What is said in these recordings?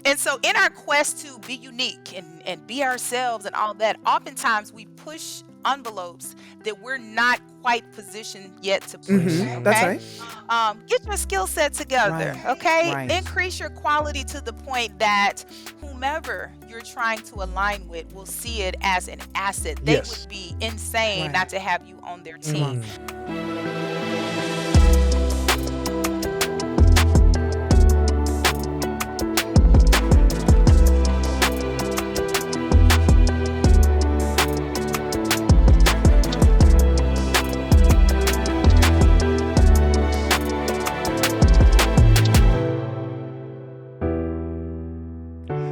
And so in our quest to be unique and be ourselves and all that, oftentimes we push envelopes that we're not quite positioned yet to push. That's Okay. right. Get your skill set together. Right. Okay. Right. Increase your quality to the point that whomever you're trying to align with will see it as an asset. They Yes. would be insane Right. not to have you on their Come on. team.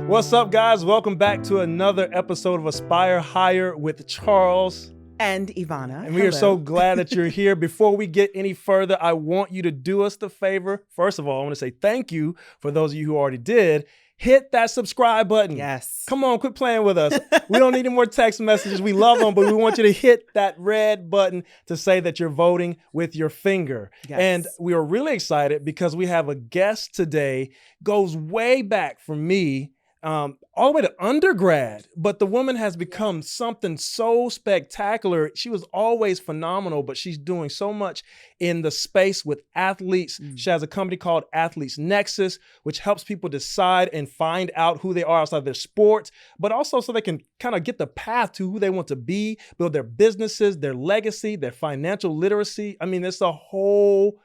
What's up, guys? Welcome back to another episode of Aspire Higher with Charles And Yvana. And we are so glad that you're here. Before we get any further, I want you to do us the favor. First of all, I want to say thank you for those of you who already did. Hit that subscribe button. Yes. Come on, quit playing with us. We don't need any more text messages. We love them, but we want you to hit that red button to say that you're voting with your finger. Yes. And we are really excited because we have a guest today, goes way back for me, all the way to undergrad, but the woman has become something so spectacular. She was always phenomenal, but she's doing so much in the space with athletes. She has a company called Athletes Nexus, which helps people decide and find out who they are outside their sports, but also so they can kind of get the path to who they want to be, build their businesses, their legacy, their financial literacy. I mean, it's a whole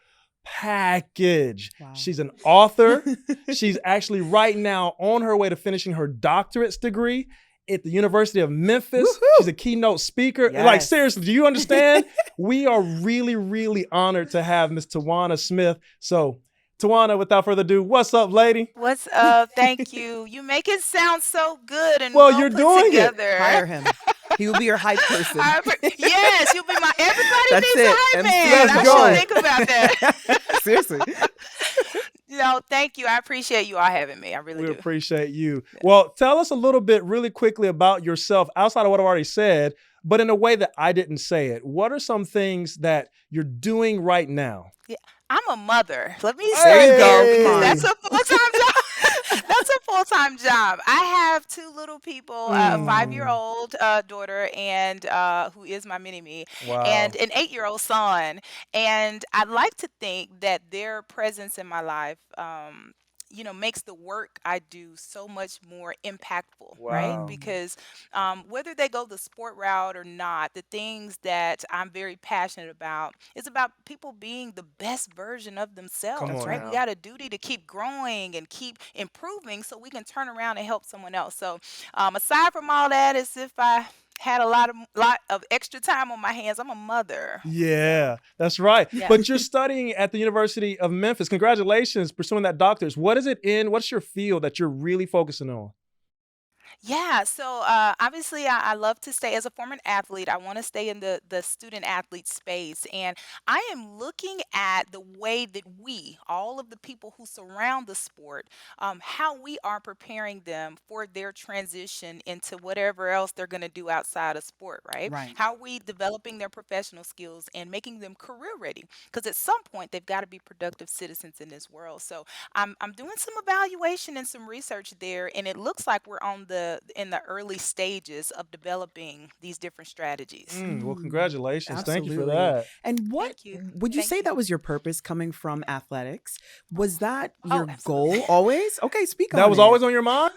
package. Wow. She's an author. She's actually right now on her way to finishing her doctorate's degree at the University of Memphis. Woo-hoo! She's a keynote speaker. Yes. Like, seriously, do you understand? We are really, really honored to have Miss Tywanna Smith. So, Tywanna, without further ado, what's up, lady? What's up? Thank you. You make it sound so good and Well, well you're put doing it. together. Hire him. He will be your hype person. Yes, you'll be my. Everybody That's needs it. a hype man. Let's I go. should think about that. Seriously. Thank you. I appreciate you all having me. I really We do. appreciate you. Well, tell us a little bit really quickly about yourself outside of what I've already said, but in a way that I didn't say it. What are some things that you're doing right now? I'm a mother. Let me There say you go. that, Come on. because that's a full-time job. That's a full-time job. I have two little people, a 5-year-old daughter and who is my mini-me, Wow. and an 8-year-old son. And I'd like to think that their presence in my life, makes the work I do so much more impactful, right? Wow. Because whether they go the sport route or not, the things that I'm very passionate about is about people being the best version of themselves, on right? now. We got a duty to keep growing and keep improving so we can turn around and help someone else. So aside from all that, as if I had a lot of extra time on my hands, I'm a mother. Yeah, that's right. Yeah. But you're studying at the University of Memphis. Congratulations, pursuing that doctorate. What is it in? What's your field that you're really focusing on? Yeah, so obviously I love to stay as a former athlete. I want to stay in the student athlete space. And I am looking at the way that we, all of the people who surround the sport, how we are preparing them for their transition into whatever else they're going to do outside of sport, right? Right. How are we developing their professional skills and making them career ready? Because at some point they've got to be productive citizens in this world. So I'm doing some evaluation and some research there, and it looks like we're in the early stages of developing these different strategies. Well, congratulations. Thank you for Absolutely. that. And what Thank you. would you Thank say you. that was your purpose coming from athletics? Was that your absolutely. goal always? Okay, speak on That was it. always on your mind?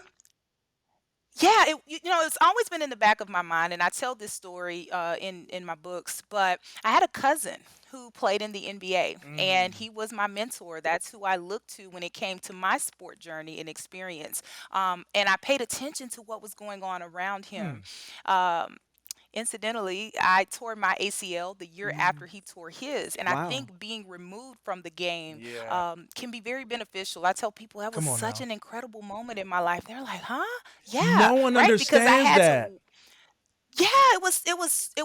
Yeah, it's always been in the back of my mind, and I tell this story in my books. But I had a cousin who played in the NBA, and he was my mentor. That's who I looked to when it came to my sport journey and experience. And I paid attention to what was going on around him. Um, Incidentally, I tore my ACL the year after he tore his, and I Wow. think being removed from the game Yeah. can be very beneficial. I tell people that was Come on such now. an incredible moment in my life. They're like, "Huh? Yeah, No one right?" Because I understands had that. to. Yeah, it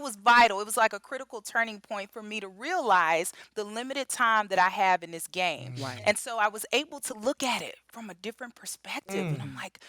was vital. It was like a critical turning point for me to realize the limited time that I have in this game. Mm. Right. And so I was able to look at it from a different perspective. And I'm Mm. Mhm. like,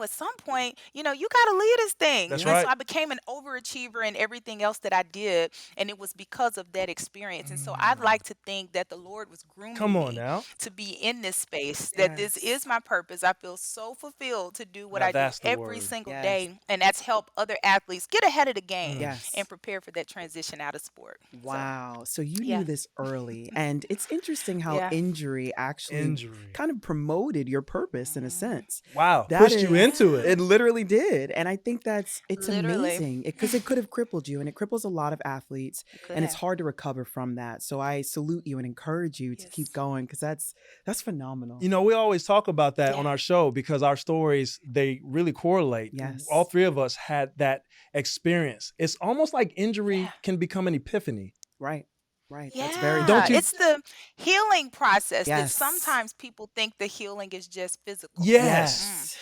at some point, you got to lead this thing. That's Yeah. And so right. I became an overachiever in everything else that I did. And it was because of that experience. And so I'd Mm. like to think that the Lord was Come grooming on me now. to be in this space, that this Yes. is my purpose. I feel so fulfilled to do what Now I do that's the every word. single Yes. day. And that's help other athletes get ahead of the game Mm. and Yes. prepare for that transition out of sport. So, Wow. So you yeah. knew this early. And it's interesting how Yeah. injury actually Injury. kind of promoted your purpose in a Mhm. sense. Wow. That Pushed you is, into Yeah. it. it literally did. And I think it's Literally. amazing because it could have crippled you and it cripples a lot of athletes It could and it's have. hard to recover from that. So I salute you and encourage you to keep Yes. going because that's phenomenal. We always talk about that on Yeah. our show because our stories, they really correlate. All Yes. three of us had that experience. It's almost like injury Yeah. can become an epiphany. Right. Right. That's very Don't Yeah. true. you? It's the healing process that Yes. sometimes people think the healing is just physical. Yes. Mm-mm. Yes.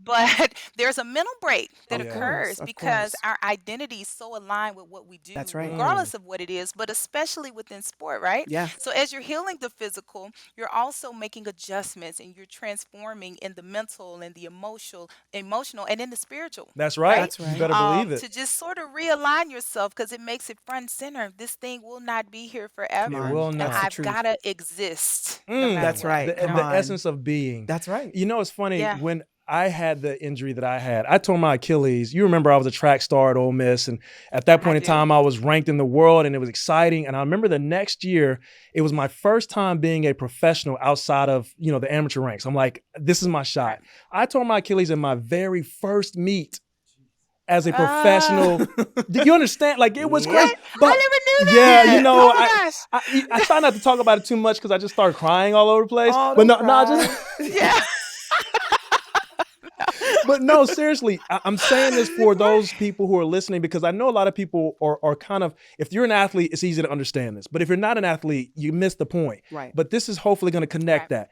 But there's a mental break that Of Yeah. course. occurs Of because course. our identity is so aligned with what we That's do, right. Mm. regardless of what it is, but especially within sport, right? Yeah. So as you're healing the physical, you're also making adjustments and you're transforming in the mental and the emotional and in the spiritual, That's right. right? That's You right. better believe it. To just sort of realign yourself because it makes it front and center. This thing will not be here Come It forever. will on. And That's the not. I've got truth. to exist no matter Mm. That's what, right. you The, Come know? the on. essence of being. That's right. It's funny Yeah. when I had the injury that I had. I tore my Achilles. You remember I was a track star at Ole Miss, and at that I point in do. time, I was ranked in the world, and it was exciting. And I remember the next year, it was my first time being a professional outside of the amateur ranks. I'm like, this is my Right. shot. I tore my Achilles in my very first meet as a Ah, professional. Do you understand? Like it was Yep. crazy. I But never knew yeah, that. Oh my gosh. I try not to talk about it too much because I just start crying all over the place. Oh, But don't no, just cry. Yeah. but no, seriously, I'm saying this for those people who are listening because I know a lot of people are kind of, if you're an athlete, it's easy to understand this. But if you're not an athlete, you miss the point. Right. But this is hopefully going to connect Right. that.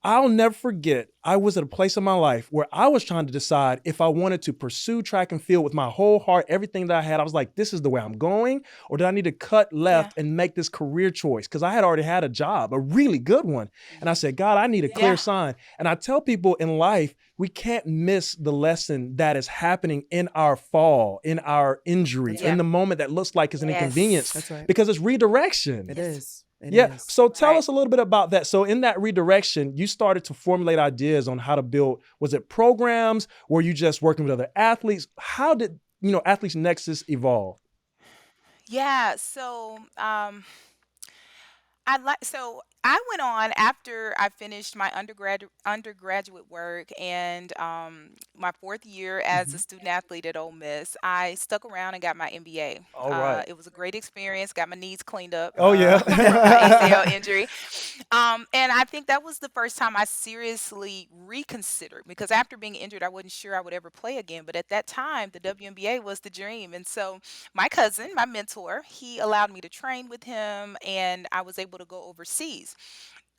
I'll never forget, I was at a place in my life where I was trying to decide if I wanted to pursue track and field with my whole heart, everything that I had. I was like, this is the way I'm going, or did I need to cut Yeah. left and make this career choice? Because I had already had a job, a really good one. And I said, God, I need a clear Yeah. sign. And I tell people in life, we can't miss the lesson that is happening in our fall, in our injury, That's Yeah. in right. the moment that looks like it's an inconvenience, That's right. because it's redirection. It Yes. is. It Yeah. is. So tell Right. us a little bit about that. So in that redirection, you started to formulate ideas on how to build, was it programs? Were you just working with other athletes? How did, Athletes Nexus evolve? Yeah. So I went on after I finished my undergraduate work and my fourth year as a Hmm. student athlete at Ole Miss. I stuck around and got my MBA. All right. It was a great experience. Got my knees cleaned up Oh, yeah. from my ACL injury, and I think that was the first time I seriously reconsidered because after being injured, I wasn't sure I would ever play again. But at that time, the WNBA was the dream, and so my cousin, my mentor, he allowed me to train with him and I was able to go overseas.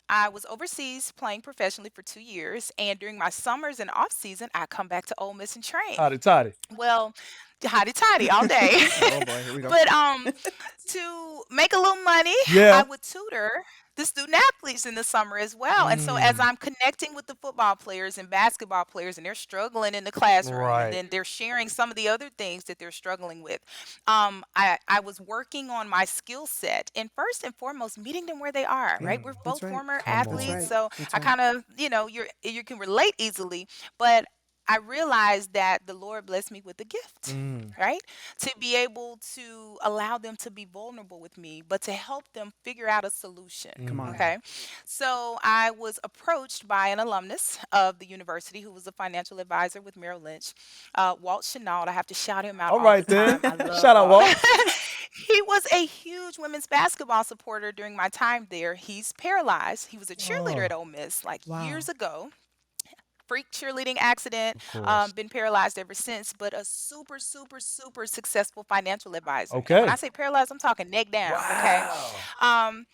I was overseas playing professionally for 2 years, and during my summers and off season, I come back to Ole Miss and train. Hotty toddy. Well, hotty toddy all day. Oh boy, here we go. But to make a little money, I Yeah. would tutor the student athletes in the summer as well. And so as Mm, I'm connecting with the football players and basketball players and they're struggling in the classroom and right. then they're sharing some of the other things that they're struggling with. I was working on my skill set and first and foremost meeting them where they are, right? Mm, We're That's both right. former come That's athletes, on. right. so That's I right. kind of, you can relate easily, but I realized that the Lord blessed me with a gift, Mm, right? To be able to allow them to be vulnerable with me, but to help them figure out a solution. Come mm. on. Okay. So I was approached by an alumnus of the university who was a financial advisor with Merrill Lynch, Walt Chenault. I have to shout him out All all the right, then. time. I love Shout out, Walt. Walt. He was a huge women's basketball supporter during my time there. He's paralyzed. He was a cheerleader at Oh, Ole Miss like years Wow. ago, freak cheerleading accident, of course. been paralyzed ever since, but a super, super, super successful financial advisor. And when I Okay. say paralyzed, I'm talking neck down, okay? Wow. Um,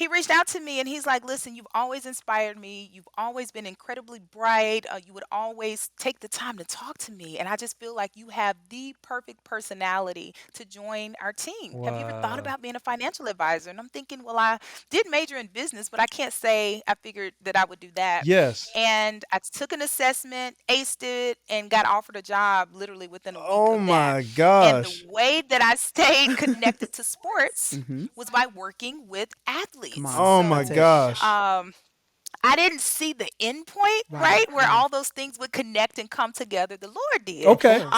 he reached out to me and he's like, listen, you've always inspired me. You've always been incredibly bright. You would always take the time to talk to me. And I just feel like you have the perfect personality to join our team. Have you ever thought Wow. about being a financial advisor? And I'm thinking, well, I did major in business, but I can't say I figured that I would do that. Yes. And I took an assessment, aced it, and got offered a job literally within a week Oh of that. my And the gosh. way that I stayed connected to sports Hmm. was by working with Come athletes. on. Oh my That's So it. gosh. um, I didn't see the end point, Right. right? Where Right. all those things would connect and come together. The Lord did. Of Okay. course.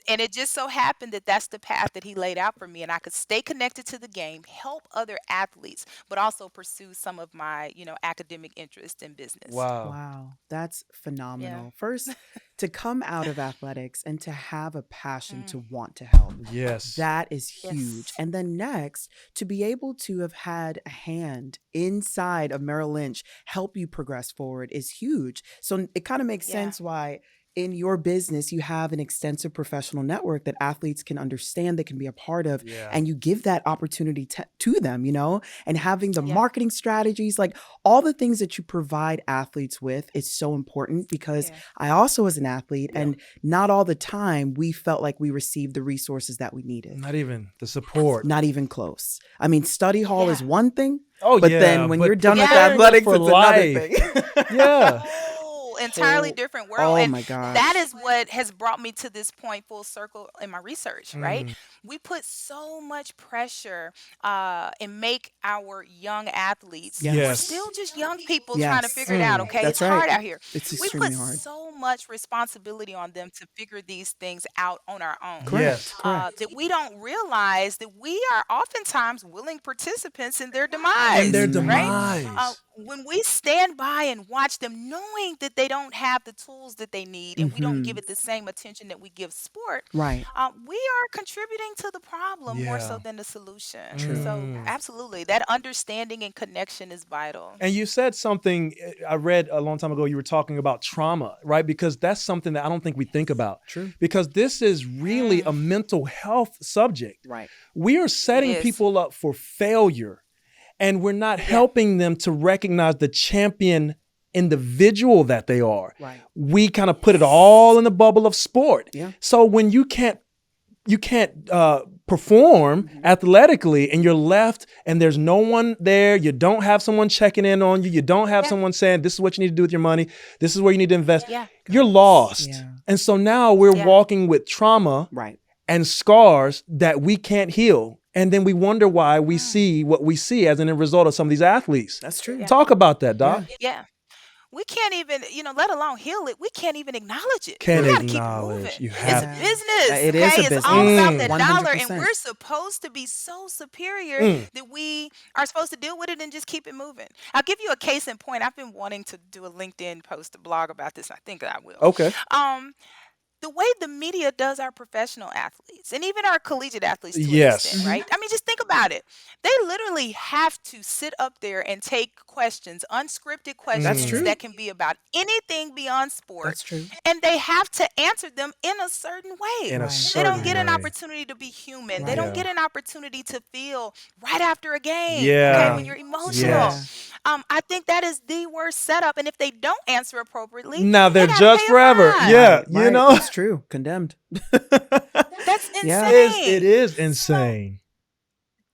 And it just so happened that that's the path that He laid out for me. And I could stay connected to the game, help other athletes, but also pursue some of my, academic interest in business. Wow. Wow, that's Yeah. phenomenal. First, to come out of athletics and to have a passion Mm, to want to help, Yes. that is huge. yes. And then next, to be able to have had a hand inside of Merrill Lynch help you progress forward is huge. So it kind of makes Yeah. sense why in your business you have an extensive professional network that athletes can understand, they can be a part of, Yeah. and you give that opportunity to them, and having the Yeah. marketing strategies, like all the things that you provide athletes with is so important because Yeah. I also was an athlete Yeah. and not all the time we felt like we received the resources that we needed. Not even the support. Not even close. I mean, study hall is Yeah. one thing, Oh but yeah, then when but you're done with Yeah. preparing them athletics, for it's life. another thing. Yeah. Whole entirely different world. Oh And my that gosh. is what has brought me to this point full circle in my research, right? Mm. We put so much pressure and make our young athletes who are Yes. still just young people trying to Yes. figure it out, Mm. okay? That's It's right. hard out here. It's We extremely put hard. so much responsibility on them to figure these things out on our own. Yes. Correct. That we don't realize that we are oftentimes willing participants in their And their demise, right? demise. When we stand by and watch them, knowing that they don't have the tools that they need, and we don't give Hmm. it the same attention that we give sport, Right. we are contributing to the problem more so Yeah. than the solution. True. So, Mm. absolutely, that understanding and connection is vital. And you said something I read a long time ago. You were talking about trauma, right? Because that's something that I don't think we think about. True. Because this is really Mm, a mental health subject. Right. We are it setting is. people up for failure, and we're not Yeah. helping them to recognize the champion individual that they are. Right. We kind of put it all in the bubble of sport. Yeah. So when you can't perform athletically and you're left and there's no one there, you don't have someone checking in on you, you don't have Yeah. someone saying this is what you need to do with your money, this is where you need to invest, Yeah. you're lost. Yeah. And so now we're Yeah. walking with trauma Right. and scars that we can't heal. And then we wonder why we Mm, see what we see as a result of some of these athletes. That's true. yeah. Talk about that, Doc. Yeah. Yeah. We can't even, let alone heal it. We can't even acknowledge it. Can't We got to keep it acknowledge. moving. You It's have Yeah. business, It is okay? a It's business. all about Mm. that dollar, and 100%. we're supposed to be so superior Mm. that we are supposed to deal with it and just keep it moving. I'll give you a case in point. I've been wanting to do a LinkedIn post, a blog about this. I think I will. Okay. Um, the way the media does our professional athletes and even our collegiate athletes to an Yes. extent, right? I mean, just think about it. They literally have to sit up there and take questions, unscripted That's questions Mm. true. that can be about anything beyond sport, That's true. and they have to answer them in a certain way. In a Right. They don't certain get an way. opportunity to be human. They Right. don't Yeah. get an opportunity to feel right after a game, okay, when Yeah. you're Right. emotional. Yeah. Yes. I think that is the worst setup. And if they don't answer appropriately, Now they they're got to judged pay a forever. fine. Yeah, Right. you Right. know. It's true. Condemned. That's Yeah. It insane. is So insane.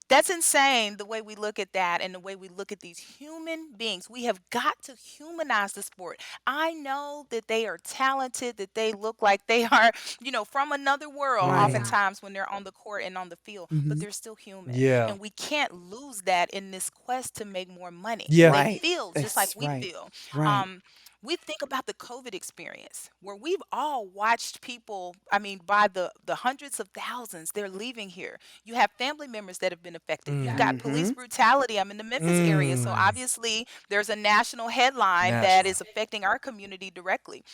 that's insane the way we look at that and the way we look at these human beings. We have got to humanize the sport. I know that they are talented, that they look like they are, from another world, Right. oftentimes when they're on the court and on the field, but Hmm. they're still human. Yeah. And we can't lose that in this quest to make more money. Yeah. They Right. feel just like It's we right. feel. Right. We think about the COVID experience where we've all watched people, I mean, by the hundreds of thousands, they're leaving here. You have family members that have been affected. You've got police Hmm. brutality. I'm in the Memphis area, so Mm. obviously there's a national headline that National. is affecting our community directly.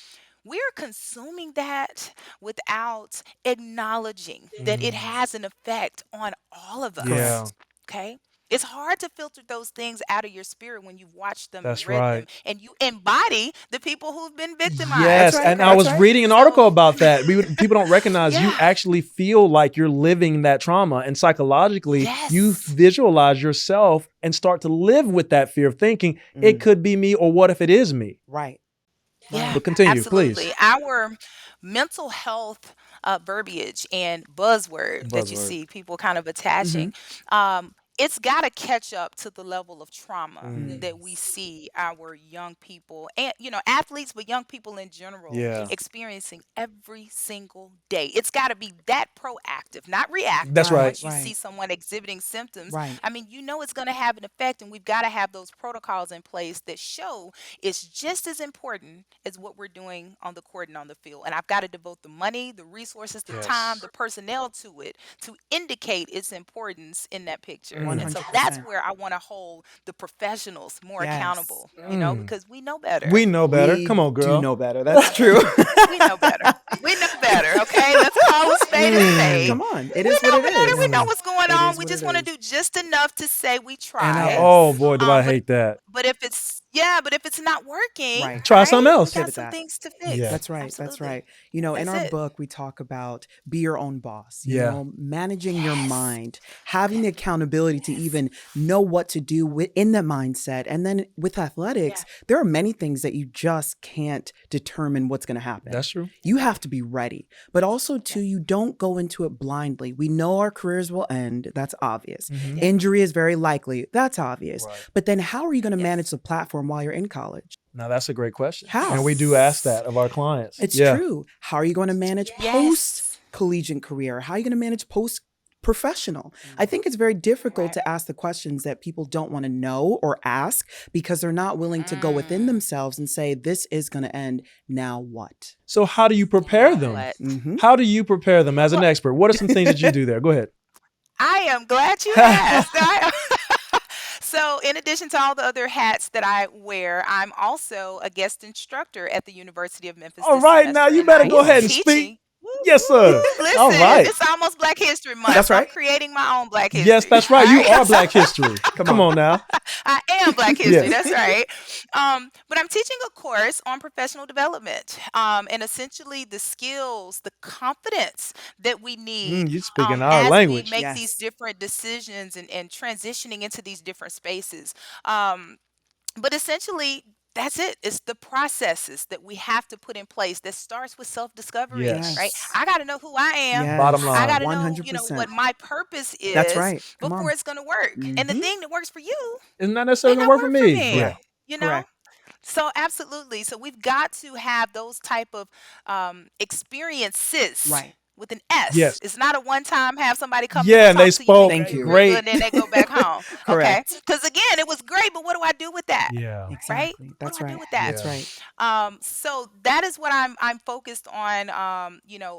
We're consuming that without acknowledging that it Mm. has an effect on all of us. Yeah. Correct. Okay? It's hard to filter those things out of your spirit when you've watched them and That's read them right. and you embody the people who've been That's victimized. Yes, right. and I Okay. That's was right. reading an So, article about that. People don't recognize you yeah. actually feel like you're living that trauma, and psychologically, you Yes. visualize yourself and start to live with that fear of thinking it Mm. could be me, or what if it is me? Right. Yeah, Right. But continue, please. absolutely. Our mental health verbiage and buzzword that you Buzzword. see people kind of attaching, Mhm. it's got to catch up to the level of trauma Mm. that we see our young people and, athletes, but young people in general Yeah, experiencing every single day. It's got to be that proactive, not that's reactive. Right. right. Once you see Right. someone exhibiting symptoms, Right. I mean, it's going to have an effect, and we've got to have those protocols in place that show it's just as important as what we're doing on the court and on the field. And I've got to devote the money, the resources, the time, Yes. the personnel to it to indicate its importance in that picture. Mm. And so that's 100%. where I want to hold the professionals more Yes. accountable, Mm. because we know better. We know better. Come We on, do girl. know better. We know That's true. better. We know better. We know better. Okay, let's call a spade a Mm. spade. Come on. It We is what know it better. We is. know Mm. what's going It on. is We what it just want to is. do just enough to say we And tried. Oh yes. boy, do I But hate that. if it's not working, Right. Try something right? We else. got Pivot some that. things to Yeah. fix. That's right. That's Absolutely. right. You know, in That's our it. book, we talk about be your own boss, Yeah. managing your Yes. mind, having the accountability to Yes. even know what to do within the mindset. And then with Yeah. athletics, there are many things that you just can't determine what's going to happen. That's true. You Yeah. have to be ready, but also too, Yeah. you don't go into it blindly. We know our careers will end. That's obvious. Mhm. Yeah. Injury is very likely. That's obvious. Right. But then how are you going to Yes. manage the platform while you're in college? Now that's a great question. How? And we do ask Yes. that of our clients. It's Yeah. true. How are you going to manage post Yes. collegiate career? How are you going to manage post professional? I think it's very difficult Right. to ask the questions that people don't want to know or ask because they're not willing to go within Mm. themselves and say, this is going to end. Now what? So how do you prepare Now them? what? Mm-hmm. How do you prepare them as an Well, expert? What are some things that you do there? Go ahead. I am glad you asked. So, in addition to all the other hats that I wear, I'm also a guest instructor at the University of Memphis All this right, now semester, you and better I go am ahead and speak. teaching. Woo, Yes, sir. woo. All Listen, right. it's almost Black History Month, That's so I'm right. creating my own Black Yes, History. that's right. All You right. are Black history. Come on now. I am Black History. Yes. That's right. But I'm teaching a course on professional development, and essentially the skills, the confidence that we need You're speaking our as we language. make these Yes. different decisions and transitioning into these different spaces. Um, but essentially, that's it. It's the processes that we have to put in place that starts with self-discovery, Yes. right? Yes. I got to know who I am. Bottom Yes. I got line. to know, what 100%. my purpose That's is right. Come before on. it's going to work. And the Mm-hmm. thing that works for you It's not may necessarily gonna not work for work for me. me, Yeah. Correct. you know? Correct. So absolutely. So we've got to have those type of experiences Right. with an S. Yes. It's not a one time have somebody come in Yeah, and and they talk to you, make spoke you Thank feel you. real good, great. and then they go back home. Okay. Correct. Because again, it was great, but what do I do with that? Yeah. Right? Exactly. What do That's I do right. with that? That's Yeah. right. So that is what I'm focused on.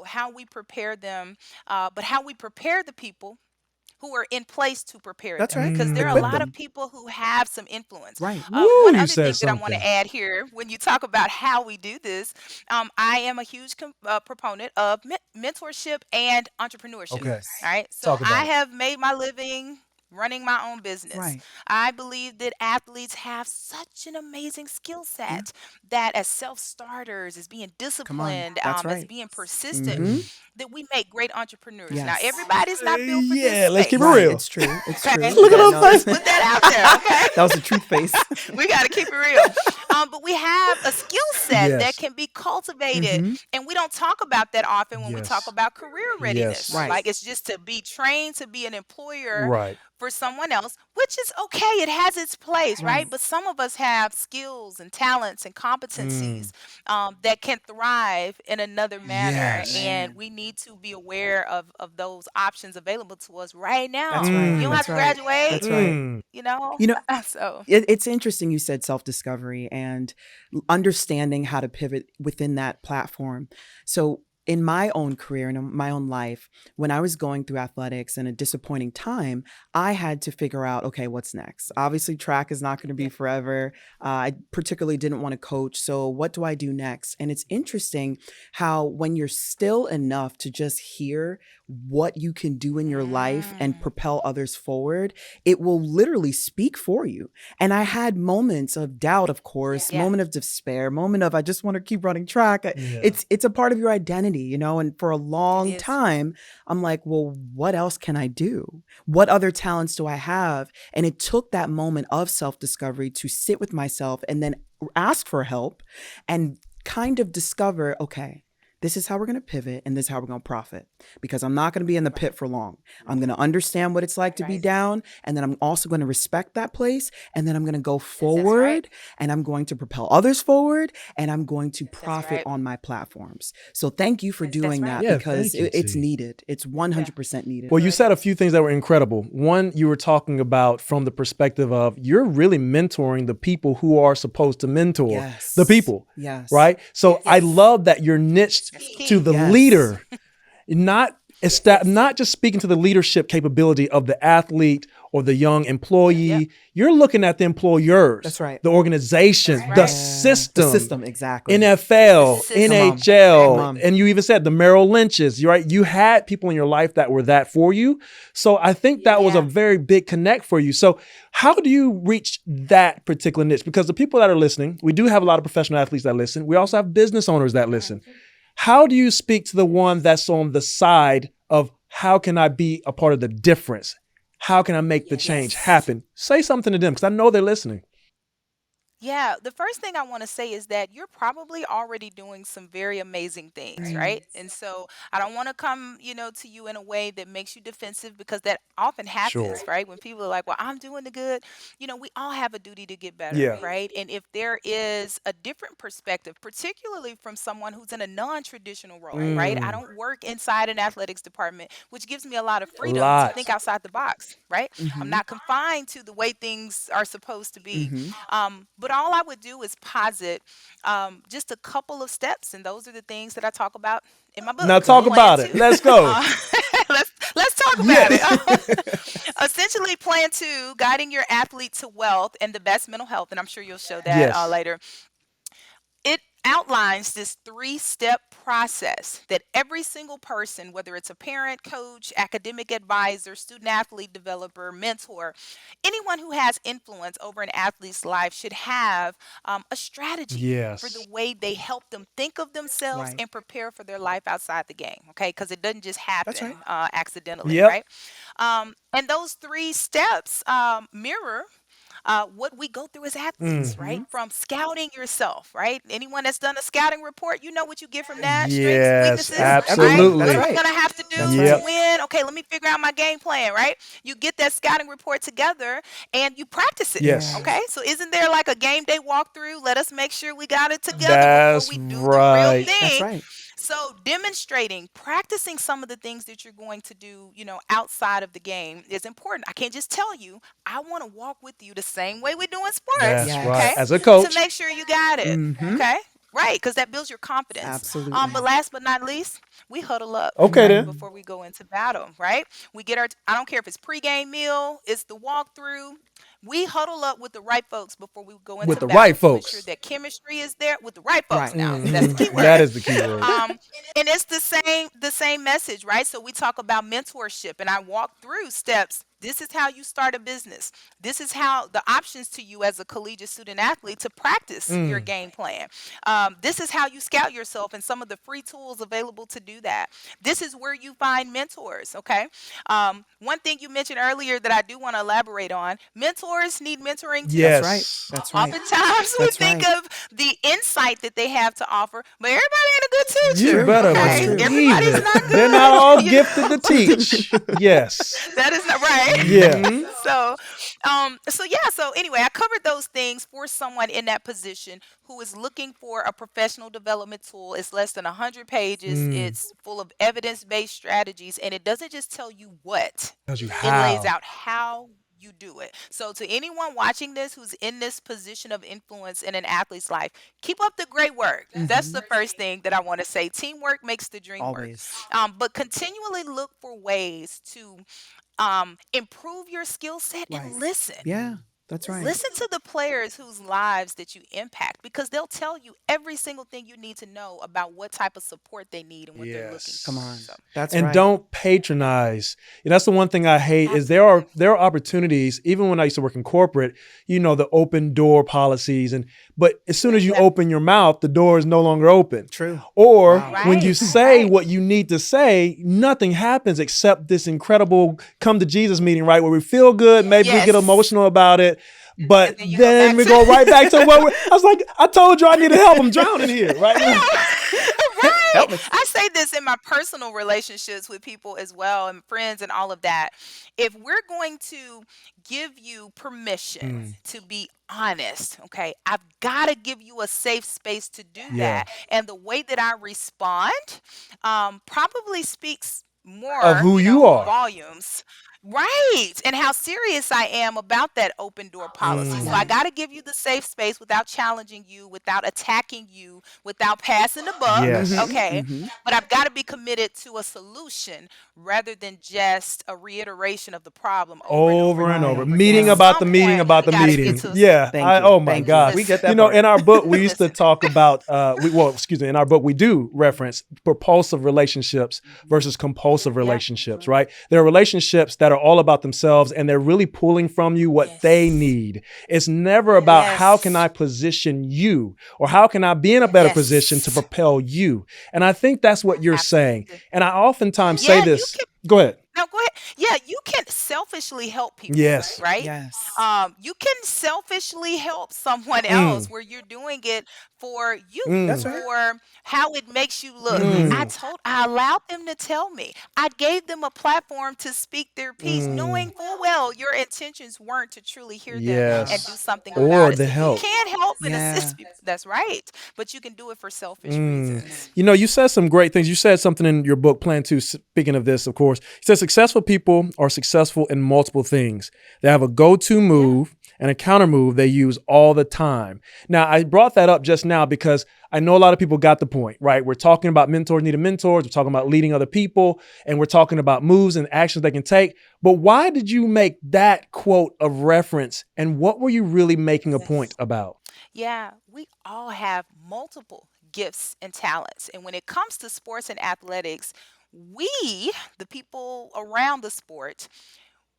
How we prepare them, but how we prepare the people who are in place to prepare That's them, right. because there are a Equip lot of them. people who have some influence. Right. Woo, One you other said thing that I want something. to add here, when you talk about how we do this, I am a huge proponent of mentorship and entrepreneurship. Okay. Yes. All right, so Talk I about it. have made my living running my own business. Right. I believe that athletes have such an amazing skill Yeah. set that as self-starters, as being Come on. disciplined, That's as right. being persistent, Mm-hmm. Mm. that we make great entrepreneurs. Now, Yes. everybody's not built for this Yeah, let's keep it space. Right. real. It's true. It's Okay, true. Look at Yeah. those No. let's faces. put that out there. Okay, That was the truth face. we got to keep it real. But we have a skill set that Yes. can be cultivated, Mm-hmm. and we don't talk about that often when we talk Yes. about career readiness. Yes. Right. Like, it's just to be trained to be an employer Right. for someone else, which is okay. It has its place, right? Right. But some of us have skills and talents and Mm. competencies that can thrive in another manner, Yes. and Man. we need to be aware of those options available to us right That's now. right. You don't have Mm. That's to right. graduate, That's right. Mm. you know. You know, So it's interesting you said self-discovery and understanding how to pivot within that platform. So in my own career and in my own life, when I was going through athletics and a disappointing time, I had to figure out, okay, what's next? Obviously, track is not going to be yeah, forever. I particularly didn't want to coach. So what do I do next? And it's interesting how when you're still enough to just hear what you can do in your life and Mm. propel others forward, it will literally speak for you. And I had moments of doubt, of course, Yeah. moment of despair, moment of I just want to keep running track. Yeah. It's a part of your identity, you know, and for a It long is. time, I'm like, well, what else can I do? What other talents do I have? And it took that moment of self-discovery to sit with myself and then ask for help and kind of discover, okay, this is how we're going to pivot and this is how we're going to profit, because I'm not going to be in the pit Right. for long. I'm going to understand what it's like to be Right. down, and then I'm also going to respect that place, and then I'm going to go That's right. forward and I'm going to propel others forward, and I'm going to That's profit right. on my platforms. So thank you for That's doing right. that, Yeah, because thank you, it's T. needed. It's Yeah. 100% It needed. Well, you really said a is. few things that were incredible. One, you were talking about from the perspective of you're really mentoring the people who are supposed to mentor the Yes. people, Yes. right? So I Yes. love that you're niched That's to key. the Yes. leader, not Yes. not just speaking to the leadership capability of the athlete or the young Yep. employee. You're looking at the employers, That's right. the organization, That's the right. The system. system, exactly. The NFL, system. Come on. Come NHL, on. and you even said the Merrill Lynches, right? You had people in your life that were that for you. So I think that was a Yeah. very big connect for you. So how do you reach that particular niche? Because the people that are listening, we do have a lot of professional athletes that listen. We also have business owners that listen. How do you speak to the one that's on the side of how can I be a part of the difference? How can I make the change Yes. happen? Say something to them because I know they're listening. Yeah, the first thing I want to say is that you're probably already doing some very amazing things, Right. right? And so I don't want to come, to you in a way that makes you defensive, because that often Sure. happens, right? When people are like, well, I'm doing the good, we all have a duty to get better, Yeah. right? And if there is a different perspective, particularly from someone who's in a non-traditional role, right? I don't work inside an athletics department, which gives me a lot of A freedom to think lot. outside the box, right? I'm Mm-hmm. not confined to the way things are supposed to be. Mm-hmm. But all I would do is posit just a couple of steps, and those are the things that I talk about in my book. Now talk Plan about it. two. Let's go. Uh, let's talk about Yes. it. Essentially, plan two: guiding your athlete to wealth and the best mental health, and I'm sure you'll show that Yes. later. It outlines this three-step process that every single person, whether it's a parent, coach, academic advisor, student athlete developer, mentor, anyone who has influence over an athlete's life, should have a strategy for the Yes. way they help them think of themselves Right. and prepare for their life outside the game. Okay, because it doesn't just That's right. happen accidentally, Yep. right? And those three steps mirror what we go through as athletes, Mm-hmm. right? From scouting yourself, right? Anyone that's done a scouting report, you know what you get from that: strengths, Yes, weaknesses, Everything. right? That's What am absolutely. I right. going to have to That's do to right. Yep. win? Okay, let me figure out my game plan, right? You get that scouting report together and you practice it. Yes. Okay, Yes. so isn't there like a game day walkthrough? Let us make sure we got it together before That's we do the real right. That's thing. right. So demonstrating, practicing some of the things that you're going to do, outside of the game is important. I can't just tell you, I want to walk with you the same way we do in sports, That's right. okay? Yes. As a To coach. make sure you got it, Mm-hmm. okay? Right, because that builds your confidence. But Absolutely. last but not least, we huddle up, Okay right, then. Mm. before we go into battle, right? We get our, I don't care if it's pregame meal, it's the walkthrough. We huddle up with the right folks before we go With into the right battle to ensure folks. that chemistry is there with the right folks. Right. Now, that's the key That word. is the key word. And it's the same message, right? So we talk about mentorship, and I walk through steps. This is how you start a business. This is how the options to you as a collegiate student athlete to practice your Mm. game plan. This is how you scout yourself and some of the free tools available to do that. This is where you find mentors, okay? One thing you mentioned earlier that I do want to elaborate on: mentors need mentoring too. That's right. Yes. That's right. Oftentimes we That's think right. of the insight that they have to offer, but everybody ain't a good You teacher. True. better That's Okay, true. believe everybody's it. not They're not good. all gifted to teach. Yes. That is not right. Yeah. Mm-hmm. So yeah. So anyway, I covered those things for someone in that position who is looking for a professional development tool. It's less than 100 pages. Mm. It's full of evidence-based strategies, and it doesn't just tell you what; Tells you it lays how. out how you do it. So to anyone watching this who's in this position of influence in an athlete's life, keep up the great work. That's Mm-hmm. the first thing that I want to say. Teamwork makes the dream work. Always. But continually look for ways to improve your skill set Right. and listen. Yeah. That's right. Listen to the players whose lives that you impact, because they'll tell you every single thing you need to know about what type of support they need and what they're looking Come for. on. Yes. So, That's And right. don't patronize. And that's the one thing I hate is absolutely. there are opportunities, even when I used to work in corporate, the open door policies, but as soon as you Yep. open your mouth, the door is no longer open. True. Or Wow. when you Right. say Right. what you need to say, nothing happens except this incredible come to Jesus meeting, right? Where we feel good, maybe we get Yes. emotional about it, but And then you go then back we to go right back to what I was like, I told you I needed help. I'm drowning here, right? Right. Help me. I say this in my personal relationships with people as well, and friends and all of that. If we're going to give you permission Mm, to be honest, okay, I've got to give you a safe space to do yeah. that. And the way that I respond probably speaks Of more, who you are. volumes. Right. And how serious I am about that open door policy. So I Mm, Right. got to give you the safe space without challenging you, without attacking you, without passing the buck. Mm-hmm. yes. Okay. Mm-hmm. But I've got to be committed to a solution rather than just a reiteration of the problem over and over Over and and over Right. over. and over again. At Meeting Right. about the some meeting point, about we the got to get meeting. to Yeah. Thank you. Oh my Thank you. gosh. We get listen. that part. In our book, we used to Listen. talk about in our book we do reference propulsive relationships versus compulsive Yeah. relationships, right? There are relationships that are all about themselves and they're really pulling from you what they Yes. need. It's never about how can Yes. I position you or how can I be in a better position to Yes. propel you. And I think that's what you're saying. Absolutely. And I oftentimes say Yeah, you this. can. Go ahead. No, go ahead. Yeah, you can selfishly help people, Yes. right? Yes. You can selfishly help someone else Mm, where you're doing it for you, That's mm, right. for how it makes you look. Mm-hmm. mm, I allowed them to tell me. I gave them a platform to speak their piece, mm. knowing full well your intentions weren't to truly hear them Wow. and do Yes. something Or about it. the So you help. can help and Yeah. assist people. That's right. But you can do it for selfish Mm. reasons. You said some great things. You said something in your book, Plan 2, speaking of this, of course. You said successful people are successful in multiple things. They have a go-to Yeah. move and a counter move they use all the time. Now, I brought that up just now because I know a lot of people got the point, right? We're talking about mentors needing mentors. We're talking about leading other people, and we're talking about moves and actions they can take. But why did you make that quote of reference, and what were you really making a point Yes. about? Yeah, we all have multiple gifts and talents. And when it comes to sports and athletics, we, the people around the sport,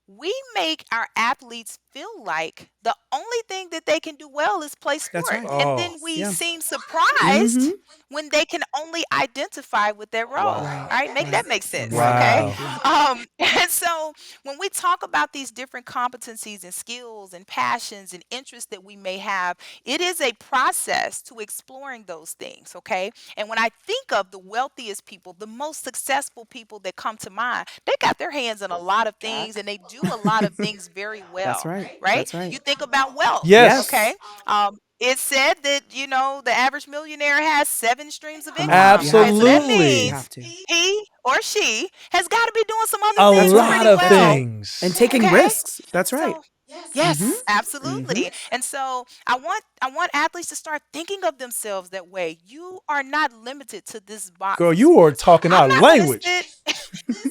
we make our athletes feel like the only thing that they can do well is play That's sport. right. And Oh, then we Yeah. seem surprised Mm-hmm. when they can only identify with their role. Right. All right, make Right. that make sense, Right. okay? wow. Thank you. And so when we talk about these different competencies and skills and passions and interests that we may have, it is a process to exploring those things, okay? And when I think of the wealthiest people, the most successful people that come to mind, they got their hands in a lot of things and they do a lot of things very That's well, right. right? That's right. You think about wealth, Yes, okay? Yes. It's said that, the average millionaire has 7 streams of Come on. income. You have Okay, so to. that You absolutely. means have to. he or she has got to be doing some other A That's things right. lot pretty of That's well. right. And things. taking Okay. risks. That's right. So Mm-hmm. yes, Mm-hmm. absolutely. And so I want athletes to start thinking of themselves that way. You are not limited to this box Girl, of you are sports. talking I'm our not gonna language. sit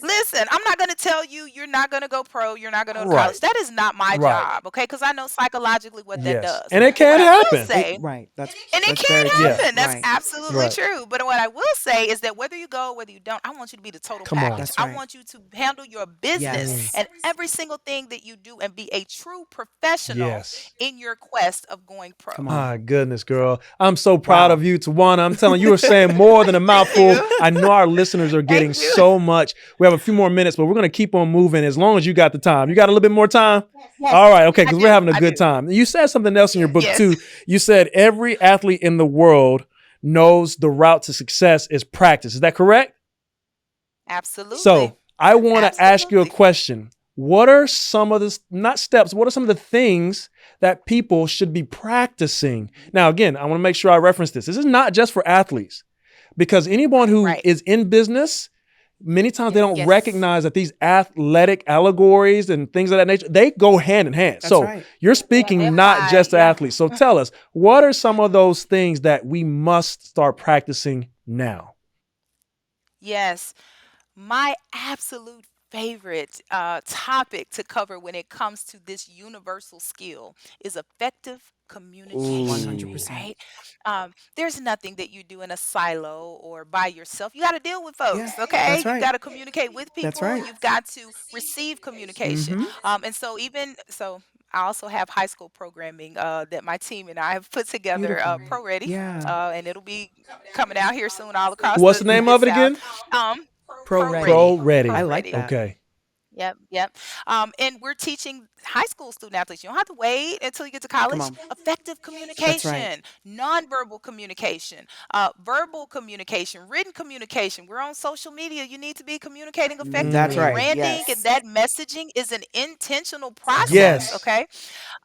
Listen, I'm not going to tell you you're not going to go pro, you're not going to go to Right, college. That is not my right. job, okay? Because I know psychologically what that Yes. does. And it But can what I will happen. say, Right. and it That's can very Yeah, true. happen. That's Right. absolutely right. true. But what I will say is that whether you go, whether you don't, I want you to be the total Come on. package. That's I right. want you to handle your business Mm. Yes. and every single thing that you do and be a true professional Yes. in your quest of going pro. Come on. My goodness, So, girl. I'm so proud of Wow. you, Tawana. I'm telling you, you are saying more than a thank mouthful. you. I know our listeners are Thank getting you. so much. We have a few more minutes, but we're going to keep on moving as long as you got the time. You got a little bit more time? Yes, All right, okay, I because we're do. having a I good do. time. You said something else in your book, Yes, too. You said every athlete in the world knows the route to success is practice. Is that correct? absolutely. So I want to ask you a Absolutely. question. What are some of the, not steps, what are some of the things that people should be practicing? Now, again, I want to make sure I reference this. This is not just for athletes, because anyone who Right. is in business, many times they don't Yes. recognize that these athletic allegories and things of that nature, they go hand in hand. That's So right. you're They speaking not apply. just to Yeah. athletes. So tell us, what are some of those things that we must start practicing now? Yes. My absolute favorite topic to cover when it comes to this universal skill is effective communication, Ooh. 100%. right? There's nothing that you do in a silo or by yourself. You got to deal with Yeah, folks, okay? that's You've right. got to communicate with That's people. right. You've got to receive communication. Mm-hmm. And so, even so, I also have high school programming that my team and I have put together, Beautiful. Pro Ready, Yeah. and it'll be coming out here soon all across What's the the name mid of it South. again? Um, Pro Pro ready. Ready, Pro I Pro Ready. like Ready. that. Okay. Yep, yep. And we're teaching high school student athletes. You don't have to wait until you get to Come college. on. Effective That's right. communication, nonverbal communication, verbal communication, written communication. We're on social media. You need to be communicating That's effectively. right. Mm. Branding and Yes. that messaging is an intentional Come on. process. Yes. Okay.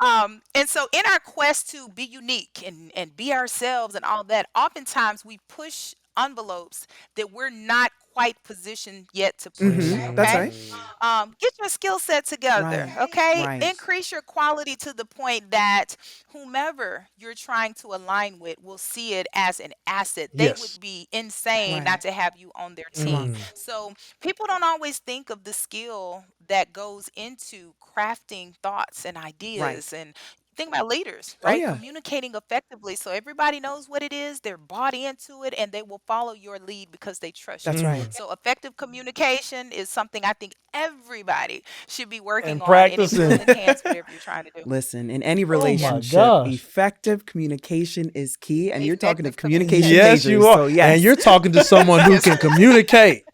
And so in our quest to be unique and be ourselves and all that, oftentimes we push envelopes that we're not quite positioned yet to push. Mm-hmm. That's Okay. right. Mm. Get your skill set together. Right. Okay. Right. Increase your quality to the point that whomever you're trying to align with will see it as an asset. They Yes. would be insane Right. not to have you on their Come team. on. Mm. So people don't always think of the skill that goes into crafting thoughts and Right. ideas and think about leaders, Oh right? yeah. Communicating effectively so everybody knows what it is, they're bought into it, and they will follow your lead because they trust That's you. right. Mm. So effective communication is something I think everybody should be working And on, and it will practicing. enhance whatever you're trying to do. Listen, in any Oh my relationship, gosh. effective communication is key. And you're talking to Effective communication communication. Yes, you majors. are. So And yes, you're talking to someone who Yes. can communicate.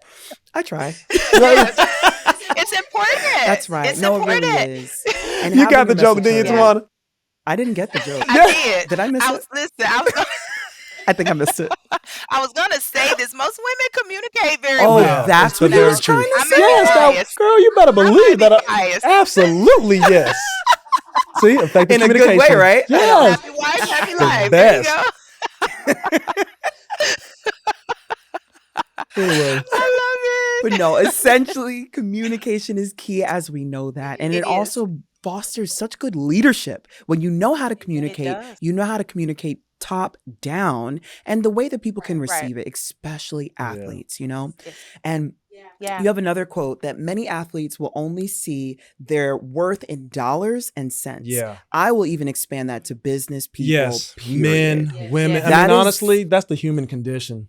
I try. Yes. It's important. That's right. It's No, it really important. is. And You having got the your joke, message didn't you, heard. Yeah, Tywanna? I didn't get the joke. I Yeah. did. Did I miss I it? was listen. I think I missed it. I was gonna say this. Most women communicate very Oh, Yeah, well. that's the what he very was Now, trying truth. to I may be Yes, now, say. biased. girl, you better I might believe be that. biased. Absolutely, yes. See, effective In a good way, communication. right? You know, Yes, happy wife, happy the life. There you best. go. Anyway, I But love no, it. essentially, communication is key as we know that. And it It is. also fosters such good leadership. When you know how to It communicate, does. you know how to communicate top down and the way that people can Right. receive it, especially yeah. athletes, you know? It's, And yeah. you have another quote that many athletes will only see their worth in dollars and cents. Yeah. I will even expand that to business people, Yes. period. Men, Yes. women. Yes. I That mean, is, honestly, that's the human condition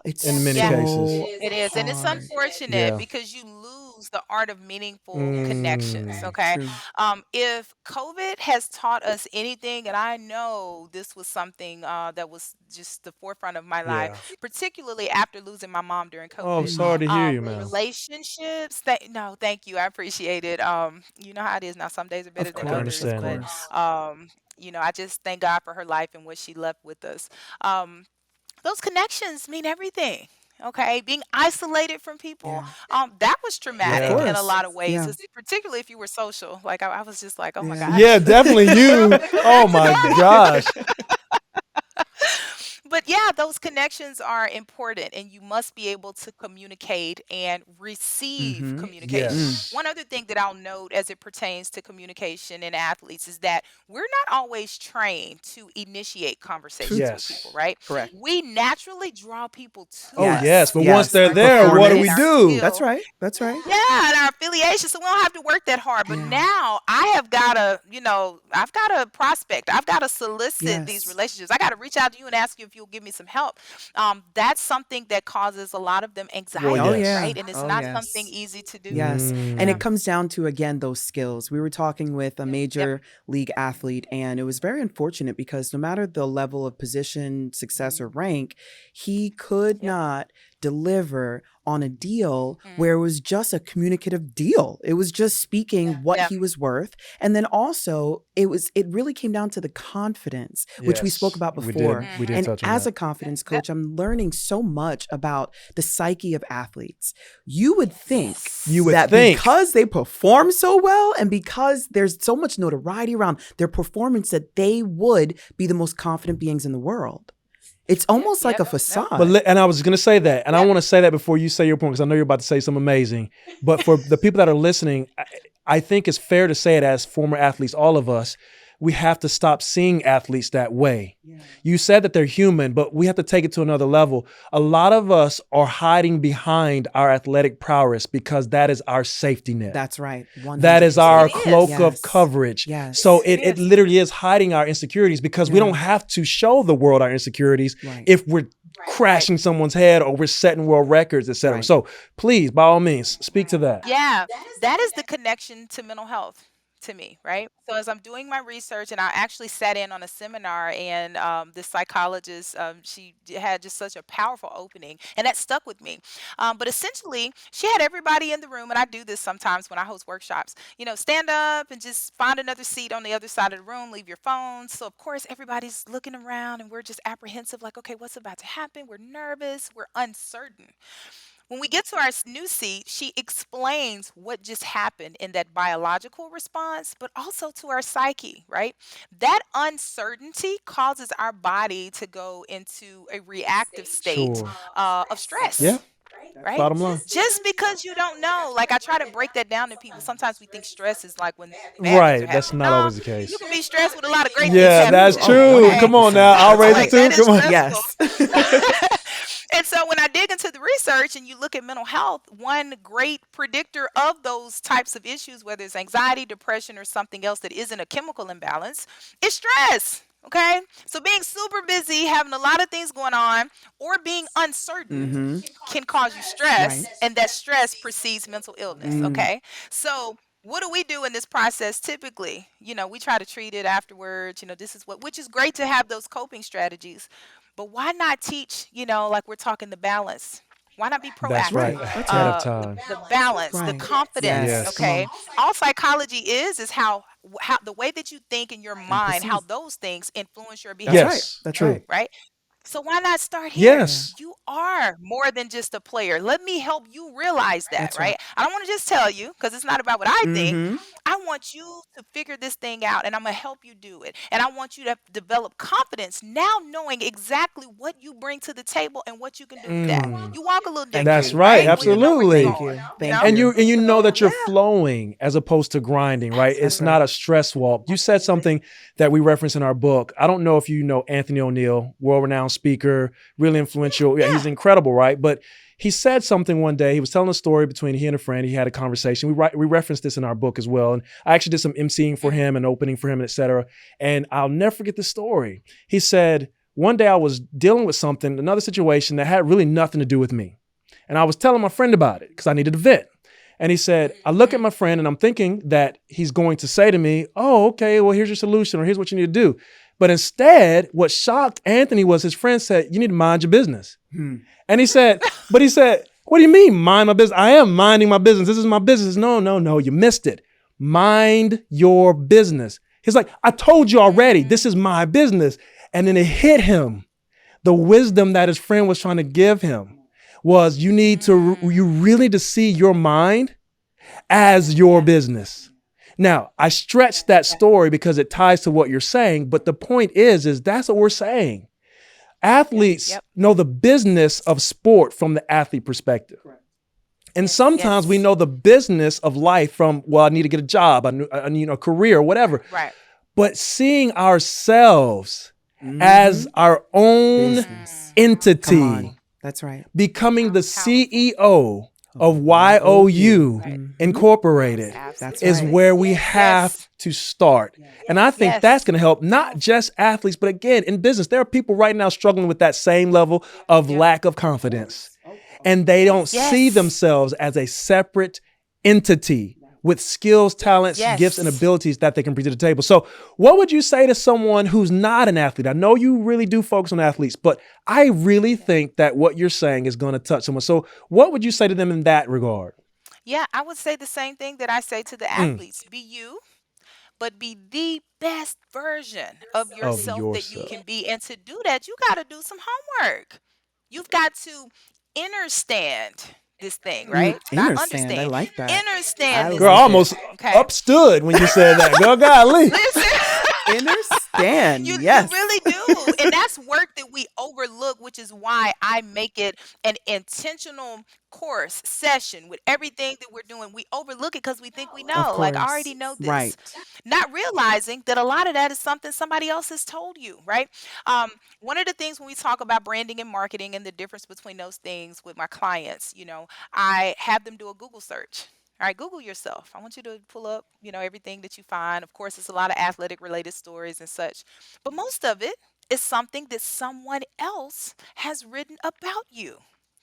it's in many Yeah. cases. so It is. And it's hard. unfortunate Yeah. because you lose the art of meaningful connections. Mm. Okay. True. If COVID has taught us anything, and I know this was something that was just the forefront of my Yeah. life, particularly after losing my mom during Oh, I'm COVID. sorry to hear you, man. Relationships. No, thank you. I appreciate it. You know how it is now. Some days are better Of than I can others, course, of understand that. but course. I just thank God for her life and what she left with us. Um, those connections mean everything. Okay, being isolated from people, Yeah, that was of traumatic Yeah. in a course. lot of ways, Yeah, particularly if you were social. Like I was just like, oh my yeah. gosh, Yeah, definitely we're you. gonna go Oh back to my normal. gosh. But yeah, those connections are important, and you must be able to communicate and receive Mm-hmm. communication. Yes. One other thing that I'll note as it pertains to communication in athletes is that we're not always trained to initiate conversations True. with people, Yes. right? Correct. We naturally draw people to Oh, Yes. yes. us But because once Yes. they're our there, what do talent we and our do? That's skill. right. That's right. Yeah, and our affiliation, so we don't have to work that hard. But Yeah. now I have got to, I've got to prospect. I've got to solicit these Yes. relationships. I got to reach out to you and ask you if you'll give me some help. That's something that causes a lot of them Well, anxiety, Oh yes. yeah. right? And it's Oh not something yes. easy to do. Yes. And Yeah. it Mm. comes down to, again, those skills. We were talking with a Yep. major league athlete, and it was very unfortunate because no matter the level of position, success, or rank, he could Yep. not deliver on a deal Mm. where it was just a communicative deal. It was just speaking what Yeah. he was worth. And then also it really came down to the confidence, which we spoke Yes. about We did. before. We did And touch on as that. a confidence Yep. coach, I'm learning so much about the psyche of athletes. You would think You would that think. because they perform so well and because there's so much notoriety around their performance that they would be the most confident beings in the world. It's almost like Yep. a Yep. facade. And I was going to say that, and I Yep. want to say that before you say your point, because I know you're about to say something amazing. But for the people that are listening, I think it's fair to say it as former athletes, all of us, we have to stop seeing athletes that way. You said that they're human, but we have to take it to another level. A lot of us are hiding behind our athletic prowess because that is our safety net. That's right. That is our 100%. cloak of Yes. coverage. Yes. So it literally is hiding our insecurities because we don't have to show the world our insecurities Right. if we're crashing someone's head or we're setting world records, etc. Right. So please, by all means, speak to that. Yeah, that is the connection to mental health to me, right? So as I'm doing my research, and I actually sat in on a seminar, and this psychologist, had just such a powerful opening, and that stuck with me. But essentially, she had everybody in the room, and I do this sometimes when I host workshops. Stand up and just find another seat on the other side of the room. Leave your phones. So of course, everybody's looking around, and we're just apprehensive, like, okay, what's about to happen? We're nervous. We're uncertain. When we get to our new seat, she explains what just happened in that biological response, but also to our psyche, right? That uncertainty causes our body to go into a reactive state Sure. of stress. Yeah. Right? Bottom line. Just because you don't know, like I try to break that down to people. Sometimes we think stress is like when bad things are Right. That's happening. not No, always the case. you can be stressed with a lot of great things Yeah, happening that's too. true. Okay? Come on now. I'll raise Like it too. that is Come on. stressful. Yes. And so when I dig into the research and you look at mental health, one great predictor of those types of issues, whether it's anxiety, depression, or something else that isn't a chemical imbalance, is stress. Okay? So being super busy, having a lot of things going on, or being uncertain can cause you stress, Right. and that stress precedes mental illness. Okay? So what do we do in this process typically? We try to treat it afterwards. This is which is great to have those coping strategies. But why not teach, like we're talking the balance? Why not be That's right. proactive? That's Ahead right. of time. The balance, the Right. confidence, Yes. Come okay? on. All psychology is how the way that you think in your And mind, how perceive. those things influence your That's behavior, right. Yes. That's True. right. right? So why not start here? Yeah. Yes. You are more than just a player. Let me help you realize that, That's right. right? I don't want to just tell you because it's not about what I think. Mm-hmm. I want you to figure this thing out, and I'm going to help you do it. And I want you to develop confidence now knowing exactly what you bring to the table and what you can do with that. Mm. You walk a little Thank different, That's you. right. right? When you know where Absolutely. you're Thank going, you. you Thank know? And you. you know that you're Yeah. flowing as opposed to grinding, right? It's That's not right. a stress walk. You said something that we reference in our book. I don't know if you know Anthony O'Neill, world-renowned speaker, really influential. Yeah, he's Yeah. incredible, right? But he said something one day. He was telling a story between he and a friend. He had a conversation. We referenced this in our book as well. And I actually did some emceeing for him and opening for him, et cetera. And I'll never forget the story. He said, one day I was dealing with something, another situation that had really nothing to do with me. And I was telling my friend about it because I needed to vent. And he said, I look at my friend and I'm thinking that he's going to say to me, oh, okay, well, here's your solution or here's what you need to do. But instead, what shocked Anthony was his friend said, you need to mind your business. And he said, what do you mean mind my business? I am minding my business. This is my business. No, you missed it. Mind your business. He's like, I told you already, this is my business. And then it hit him. The wisdom that his friend was trying to give him was you really need to see your mind as your business. Now, I stretched that story because it ties to what you're saying, but the point is that's what we're saying. Athletes Yep. know the business of sport from the athlete perspective. And sometimes we Yes. know the business of life from, well, I need to get a job, I need a career, whatever. Right. But seeing ourselves as our own Business. entity, Come on. That's right. becoming the Powerful. CEO of YOU Right. Incorporated That's is right. where we have to start. And I think Yes. that's going to help not just athletes, but again, in business, there are people right now struggling with that same level of lack of confidence. And they don't see Yes. themselves as a separate entity with skills, talents, Yes. gifts, and abilities that they can bring to the table. So what would you say to someone who's not an athlete? I know you really do focus on athletes, but I really think that what you're saying is going to touch someone. So what would you say to them in that regard? Yeah, I would say the same thing that I say to the athletes. Be you, but be the best version of yourself that you yourself. can be. And to do that, you got to do some homework. You've got to understand this thing, right? Not Understand. I understand. like that. Understand I this Girl, I like thing. almost Okay. upstood when you said that. Girl, golly. Listen. Understand. You Yes. really do. And that's work that we overlook, which is why I make it an intentional course session with everything that we're doing. We overlook it because we think we Of know. Like, I already course. know this. Right. Not realizing that a lot of that is something somebody else has told you, right? Um, One of the things when we talk about branding and marketing and the difference between those things with my clients, I have them do a Google search. All right, Google yourself. I want you to pull up, everything that you find. Of course, it's a lot of athletic related stories and such, but most of it is something that someone else has written about you.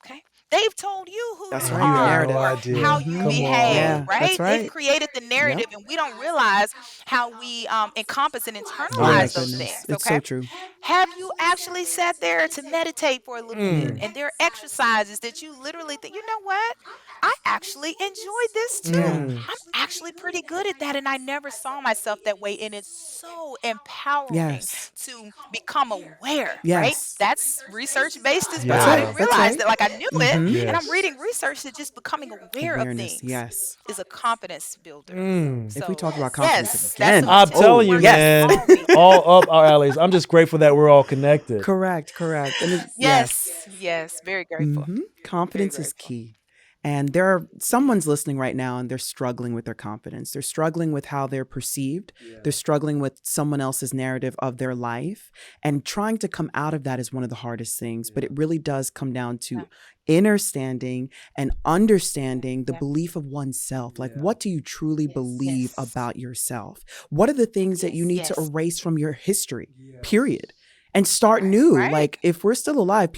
Okay. They've told you who That's you right. You The have are no narrative. or how idea. you Come Hmm. behave, on. Yeah, that's right? They've right. created the Yep. narrative and we don't realize how we encompass and Oh my internalize those Yes. goodness. things. It's Okay. so true. Have you actually sat there to meditate for a little bit? Mm. And there are exercises that you literally think, you know what? I actually enjoyed this too. Yeah. Mm. I'm actually pretty good at that. And I never saw myself that way. And it's so empowering Yes. to become aware, right? Yes. That's research based as That's well. I right. didn't Yeah. That's realize right. that. Like, I knew it. Hmm. And I'm Yes. reading research that just becoming aware of Awareness. things Yes. is a confidence builder. Mm. If we So, talk about confidence yes, that's some again. I'm intentional Oh, telling you, work that you yes. man, all need. all up our alleys. I'm just grateful that we're all connected. Correct. Correct. And yes. Yes, yes, very grateful. Hmm. Very Confidence is grateful. key. And someone's listening right now and they're struggling with their confidence. They're struggling with how they're perceived. They're struggling with someone else's narrative of their life. And trying to come out of that is one of the hardest things. But it really does come down to understanding and understanding the Yeah. belief of oneself. Like, what do you truly believe Yes. about yourself? What are the things that you need to Yes. erase from your history, period? And start new. Right. Like, if we're still alive,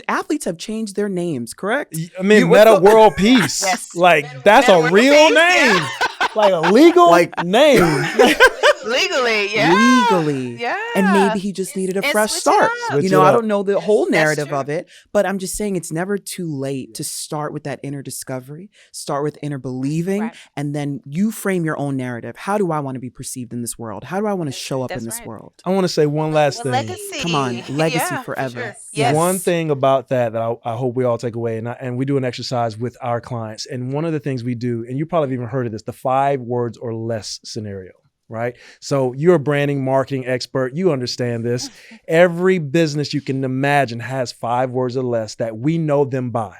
athletes have changed their names, correct? I mean, what's Meta the- World Peace. Yes. Like, that's Meta a World real Peace, name. yeah. Like a legal Like- name. Legally, yeah. Legally. Yeah. And maybe he just needed a And fresh switch it start. up. Switch it I up. don't know the whole That's narrative true. of it, but I'm just saying it's never too late to start with that inner discovery, start with inner believing, Right. and then you frame your own narrative. How do I want to be perceived in this world? How do I want to show up That's in this right. world? I want to say one last Well, thing. legacy. Come on, legacy Yeah, for forever. sure. Yes. One thing about that I hope we all take away, and we do an exercise with our clients. And one of the things we do, and you probably have even heard of this, the 5 words or less scenario, right? So you're a branding, marketing expert. You understand this. Every business you can imagine has 5 words or less that we know them by.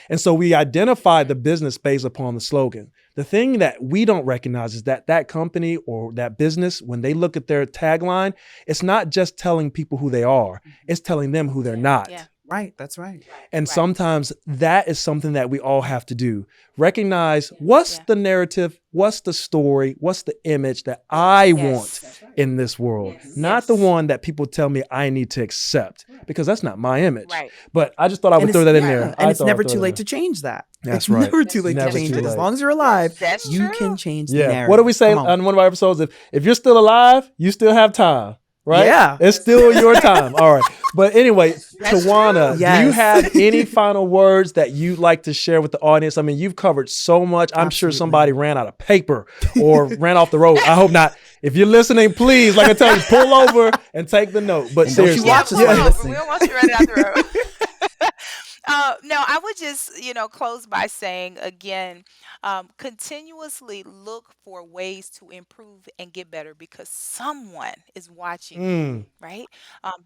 And so we identify the business based upon the slogan. The thing that we don't recognize is that company or that business, when they look at their tagline, it's not just telling people who they are, it's telling them who they're not. Yeah. Right, that's right. And Right. sometimes that is something that we all have to do. Recognize what's Yeah. the narrative, what's the story, what's the image that I Yes. want in this world, not the Yes. one that people tell me I need to accept, because that's not my image. Right. But I just thought I would And throw it's- that in yeah, there. And I it's thought I'd never throw too that late in to change that. That's It's right. never too late Never to change too it. As late. long as you're alive, That's you true. can change the Yeah. narrative. What do we say Come on. on one of our episodes? If you're still alive, you still have time. Right? Yeah. It's still your time. All right. But anyway, That's Tywanna, true. do you Yes. have any final words that you'd like to share with the audience? I mean, you've covered so much. I'm sure Absolutely. somebody ran out of paper or ran off the road. I hope not. If you're listening, please, like I tell you, pull over and take the note. But And don't you seriously. watch us pull while you're over. listening. We don't want you running out the road. No, I would just, close by saying again, continuously look for ways to improve and get better because someone is watching you, right?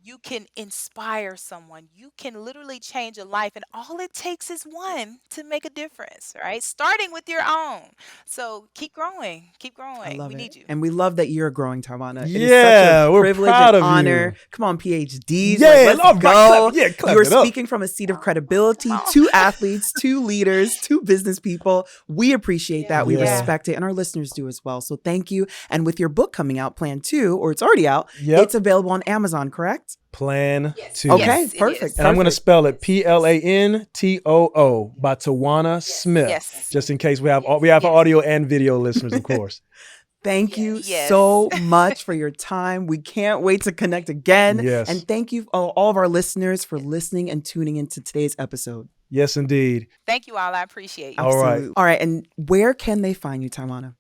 You can inspire someone. You can literally change a life, and all it takes is one to make a difference, right? Starting with your own. So keep growing. Keep I growing. love We it. need you. And we love that you're growing, Tawana. It is Yeah, such a we're privilege proud and of honor. you. Come on, PhDs. Yeah, let's all right, go. clap You're it up. speaking from a seat of credibility Come on. to athletes, to leaders, to business people. We appreciate that. We Yeah. respect it. And our listeners do as well. So thank you. And with your book coming out, Plan 2, or it's already out, Yep. it's available on Amazon, correct? Plan 2. Okay, Yes, it perfect. is. And I'm going to perfect. spell it PLANTOO by Tywanna Smith. Yes. Just in case we have audio and video listeners, of course. Thank you Yes. so much for your time. We can't wait to connect again. Yes. And thank you, all of our listeners, for listening and tuning into today's episode. Yes, indeed. Thank you all. I appreciate you. All right. Absolutely. All right. And where can they find you, Tywanna?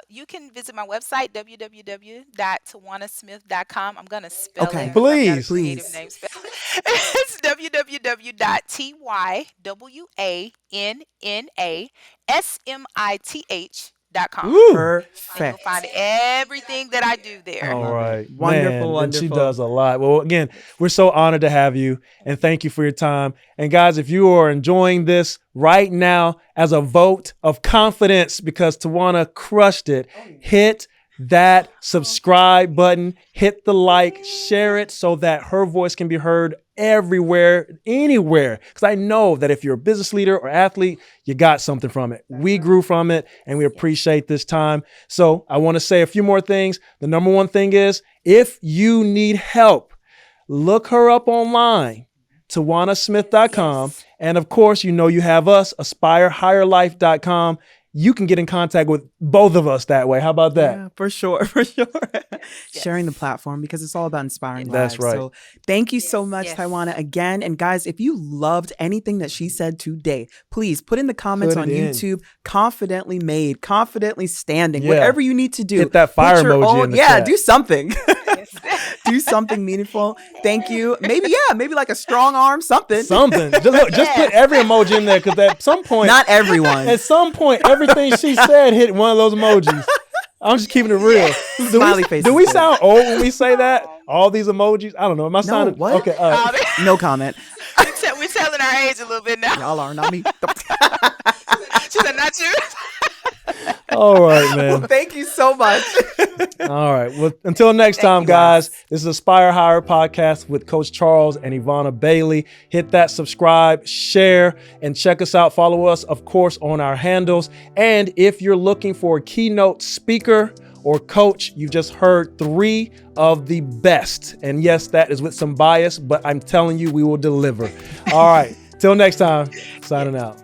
You can visit my website, www.tywannasmith.com. I'm going to spell Okay. it. 'cause I've got a Please. creative Please. name spell. It's www.tywannasmith.com. illuminate.com. Woo. And you'll Perfect. find everything that I do there. All Love it. right. Wonderful, Man, and wonderful. she does a lot. Well, again, we're so honored to have you, and thank you for your time. And guys, if you are enjoying this right now as a vote of confidence because Tywanna crushed it, hit that subscribe button, hit the like, share it so that her voice can be heard everywhere, anywhere. Because I know that if you're a business leader or athlete, you got something from it. We grew from it, and we appreciate this time. So I want to say a few more things. The number one thing is, if you need help, look her up online, TywannaSmith.com. And of course, you know you have us, AspireHigherLife.com. You can get in contact with both of us that way. How about that? Yeah, for sure, for sure. Sharing the platform because it's all about inspiring That's lives. right. So thank you so much, Yes. Tywanna, again. And guys, if you loved anything that she said today, please put in the comments Put on it in. YouTube, confidently made, confidently standing, Yeah. whatever you need to do. Hit that fire Put your emoji in the yeah, chat. do something. Yes. Do something meaningful. Thank you. Maybe like a strong arm, something. Something. Just put every emoji in there because at some point, Not everyone. at some point, everything she said hit one of those emojis. I'm just keeping it real. Smiley faces. Do we sound old when we say that? All these emojis? I don't know. Am I sounding? what? Okay. All right. No comment. We're telling our age a little bit now. Y'all are, not me. She said, not you. All right, man. Well, thank you so much. All right. Well, until next time, you, guys, guys. this is Aspire Higher podcast with Coach Charles and Yvana Bailey. Hit that subscribe, share, and check us out. Follow us, of course, on our handles. And if you're looking for a keynote speaker or coach, you've just heard 3 of the best. And yes, that is with some bias, but I'm telling you, we will deliver. All right. Till next time, signing out.